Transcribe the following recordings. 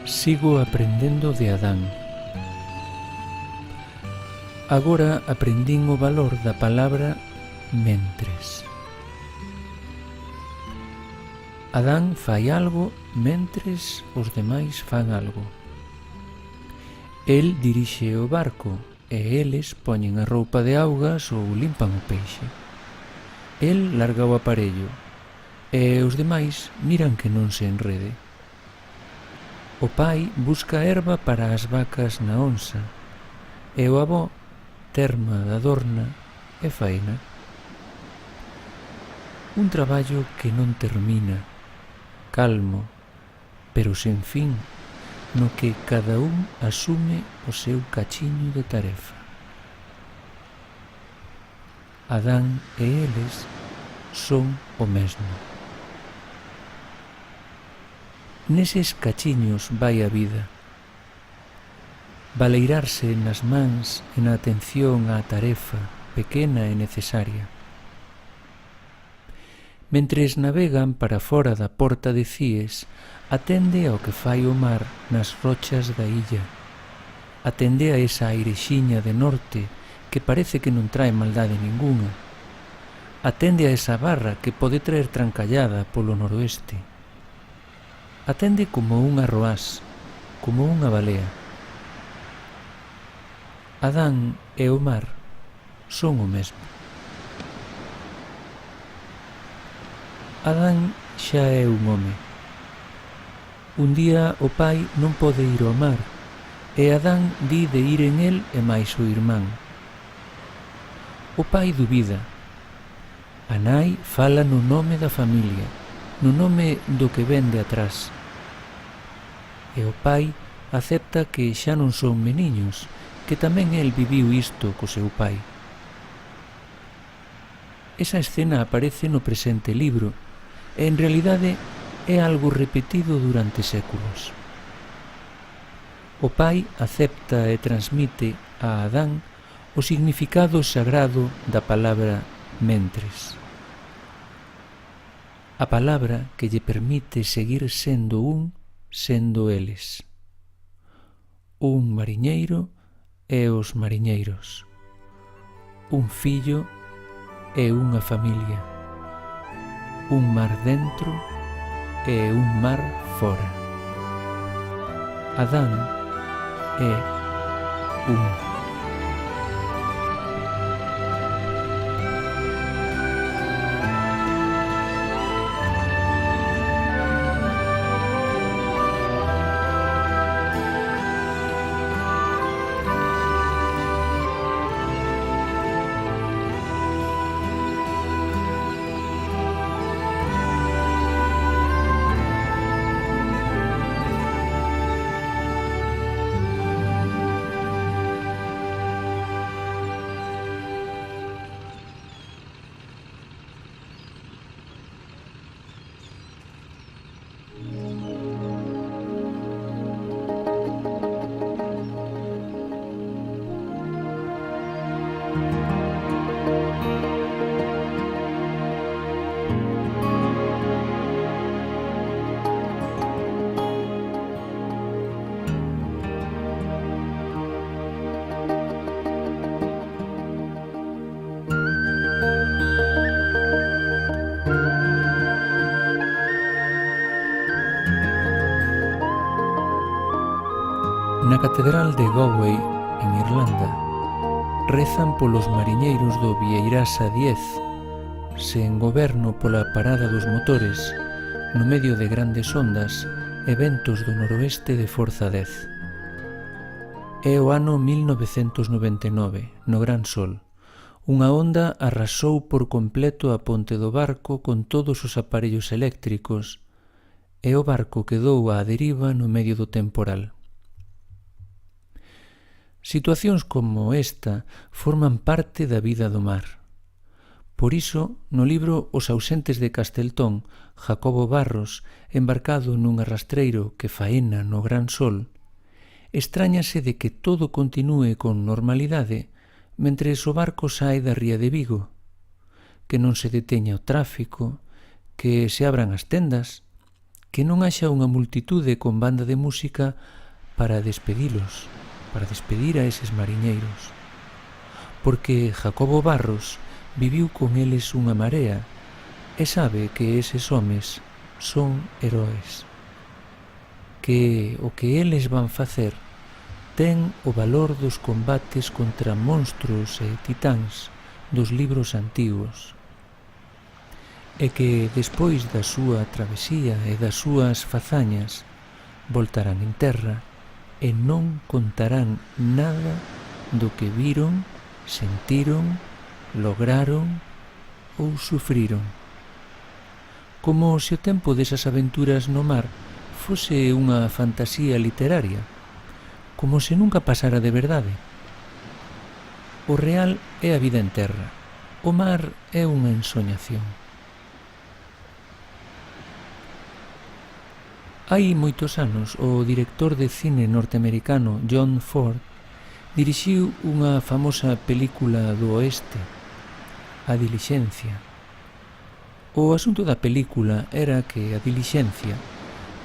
Sigo aprendendo de Adán. Agora aprendín o valor da palabra mentres. Adán fai algo mentres os demais fan algo. El dirixe o barco e eles poñen a roupa de augas ou limpan o peixe. El larga o aparello e os demais miran que non se enrede. O pai busca erva para as vacas na onsa e o avó terma da dorna e faena. Un traballo que non termina, calmo, pero sen fin, no que cada un asume o seu cachiño de tarefa. Adán e eles son o mesmo. Neses cachiños vai a vida. Baleirarse nas mans e na atención á tarefa pequena e necesaria. Mentres navegan para fora da porta de Cíes, atende ao que fai o mar nas rochas da illa. Atende a esa airexiña de norte que parece que non trae maldade ningunha. Atende a esa barra que pode traer trancallada polo noroeste. Atende como un arroás, como unha balea. Adán e o mar son o mesmo. Adán xa é un home. Un día o pai non pode ir ao mar e Adán di de ir en el e máis o irmán. O pai dubida. A nai fala no nome da familia, no nome do que ven de atrás. E o pai acepta que xa non son meniños, que tamén el viviu isto co seu pai. Esa escena aparece no presente libro e en realidade é algo repetido durante séculos. O pai acepta e transmite a Adán o significado sagrado da palabra mentres. A palabra que lle permite seguir sendo sendo eles. Un mariñeiro e os mariñeiros. Un fillo e unha familia. Un mar dentro e un mar fora. Adán é un. Na Catedral de Galway, en Irlanda, rezan polos mariñeiros do Vieirasa 10, sen goberno pola parada dos motores, no medio de grandes ondas e ventos do noroeste de forza 10. É o ano 1999, no Gran Sol. Unha onda arrasou por completo a ponte do barco con todos os aparellos eléctricos e o barco quedou á deriva no medio do temporal. Situacións como esta forman parte da vida do mar. Por iso, no libro Os ausentes de Casteltón, Jacobo Barros, embarcado nun arrastreiro que faena no Gran Sol, estráñase de que todo continúe con normalidade mentres o barco sae da ría de Vigo, que non se deteña o tráfico, que se abran as tendas, que non haxa unha multitude con banda de música para despedilos, para despedir a eses mariñeiros. Porque Jacobo Barros viviu con eles unha marea e sabe que eses homes son heroes, que o que eles van facer ten o valor dos combates contra monstruos e titáns dos libros antigos, e que despois da súa travesía e das súas fazañas voltarán en terra e non contarán nada do que viron, sentiron, lograron ou sufriron. Como se o tempo desas aventuras no mar fose unha fantasía literaria, como se nunca pasara de verdade. O real é a vida en terra, o mar é unha ensoñación. Hai moitos anos, o director de cine norteamericano John Ford dirixiu unha famosa película do oeste, A Dilixencia. O asunto da película era que a Dilixencia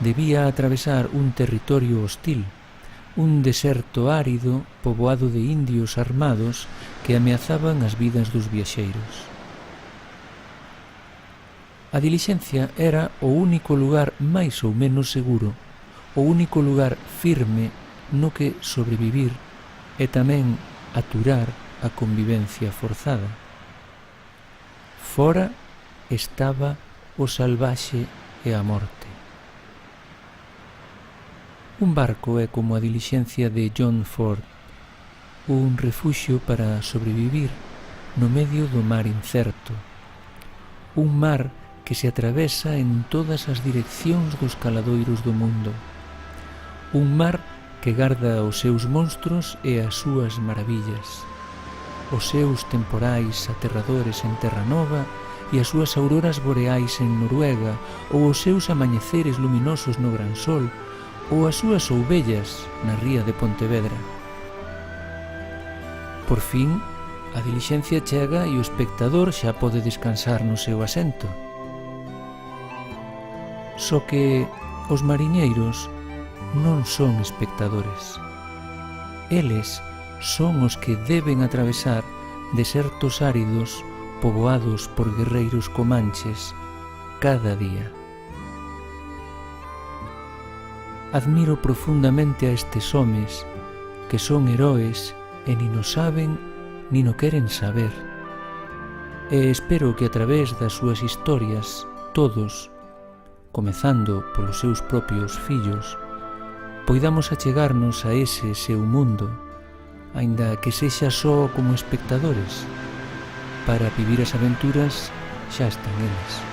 debía atravesar un territorio hostil, un deserto árido poboado de indios armados que ameazaban as vidas dos viaxeiros. A Dilixencia era o único lugar máis ou menos seguro, o único lugar firme no que sobrevivir e tamén aturar a convivencia forzada. Fora estaba o salvaxe e a morte. Un barco é como a Dilixencia de John Ford, un refuxio para sobrevivir no medio do mar incerto, un mar que se atravesa en todas as direccións dos caladoiros do mundo, un mar que garda os seus monstros e as súas maravillas, os seus temporais aterradores en Terra Nova e as súas auroras boreais en Noruega, ou os seus amañeceres luminosos no Gran Sol, ou as súas ouvellas na ría de Pontevedra. Por fin, a Dilixencia chega e o espectador xa pode descansar no seu asento. Só que os mariñeiros non son espectadores. Eles son os que deben atravesar desertos áridos poboados por guerreiros comanches cada día. Admiro profundamente a estes homes que son heroes e nin o saben nin o queren saber. E espero que a través das súas historias todos, comezando polos seus propios fillos, poidamos achegarnos a ese seu mundo, aínda que sexa só como espectadores. Para vivir as aventuras xa están eles.